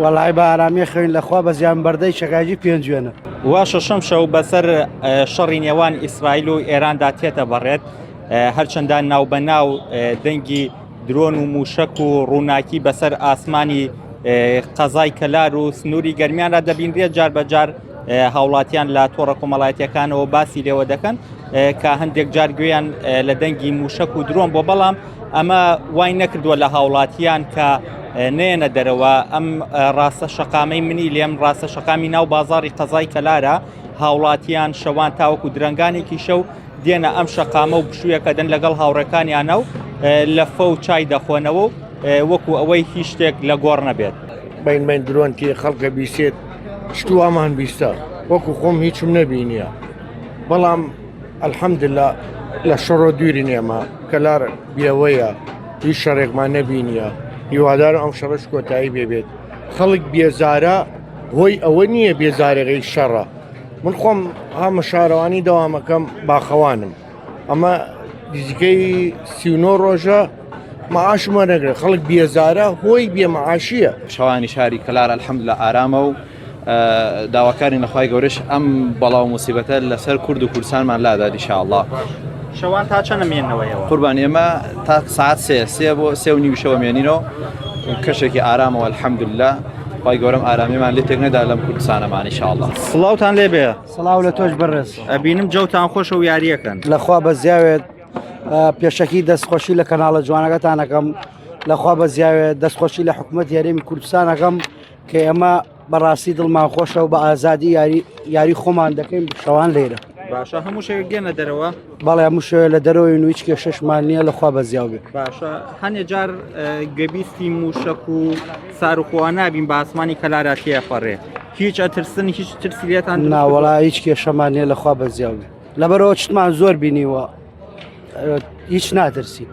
وەڵای بە ئارامی خوێن لەخوا بە زیانبەردەی شەکاجی پێنجوێنە. وا شەشەم شەو بەسەر شەڕی نێوان ئیسرائیل و ئێراندا تێتە بەڕێت، هەرچەندان ناوبەناو دەنگی درۆن و موشک و ڕووناکی بەسەر ئاسمانی قەزای کەلار و سنووری گەرمیاندا دەبینرێت جار بەجار هاوڵاتیان لە تۆڕە کۆمەڵایەتیەکانەوە باسی لێوە دەکەن کە هەندێک جار گوێیان لە دەنگی موشک و درۆن بۆ، بەڵام ئەمە وای نەکردووە لە هاوڵاتیان کە نێنە دەرەوە. ئەم ڕاستە شەقامەی منی لێم ڕاستە شەقامی ناو بازاڕی قەزای کەلارە، هاوڵاتیان شەوان تاوەکو درنگانێکی شەو دێنە ئەم شەقامە و بشوویەکە دەن لەگەڵ هاوڕێکانیانە و لە فە و چای دەخۆنەوە و وەکو ئەوەی هیچ شتێک لە گۆڕ نەبێت. بین درۆنکی خەڵکە بیسێت شتو ئەمان بیستە وەکو خۆم هیچم نەبینیە، بەڵام ئەلحەمدلله لە شەڕۆ دووری نێمە کەلار بیەوەیە هیچ شەڕێکمان نەبینیە. هیوادارم ئەم شەڕش کۆتایی بێبێت. خەڵک بێزارە هۆی ئەوە نییە بێزارێکی شەڕە. من خۆم هەمە شارەوانی دەوامەکەم باخەوانم، ئەمە نزیکەی 39 ڕۆژە مەعاشمە نەگرێت. خەڵک بێزارە هۆی بێمەعاشیە. شەوانی شاری کەلار ئەلحەمدولە ئارامە و داواکاری نەخوای گەورەش ئەم بەڵاو موسیبەتە لەسەر کورد و کوردستانمان لادا ئینشاءالله. شەوان تا چەندە مێننەوەیەوە؟ قوربان ئێمە تا ساعت سێ بۆ 3:30 شەوە مێنینەوە، کەشێکی ئارامەوە ئەلحەمدولله. خی گەورەم ئارامیمان لێ تێک نەدا لەم کوردستانەمان ئینشاءالله. سڵاوتان لێبێ. سڵاو لە تۆش بەڕێز. ئەبینم جەوتان خۆشە و یاریەکەن. لەخوا بە زیاوێت پێشەکی دەستخۆشی لە کەناڵە جوانەکەتانەکەم، لەخوا بە زیاوێت دەستخۆشی لە حکوومەت یاریمی کوردستانەکەم کە ئێمە بەڕاستی دڵمان خۆشە و بە ئازادی یاری خۆمان دەکەین شەوان لێرە. باشە هەموو شەوێک گێنە دەرەوە؟ بەڵێ هەموو شوێ لە دەرەوەی هیچ کێشەشمان نییە لەخوا بە زیاو بێت. باشە هەنێ جار گەبیستی موشک و ساروخۆوان نابین بە ئاسمانی کەلارا تێپەڕێ، هیچ ئەترسن هیچ ترسی لێتان؟ ناوەڵا هیچ کێشەمان نییە لەخوا بە زیاو بێت. لەبەرەوە چتمان زۆر بینیوە هیچ ناترسی.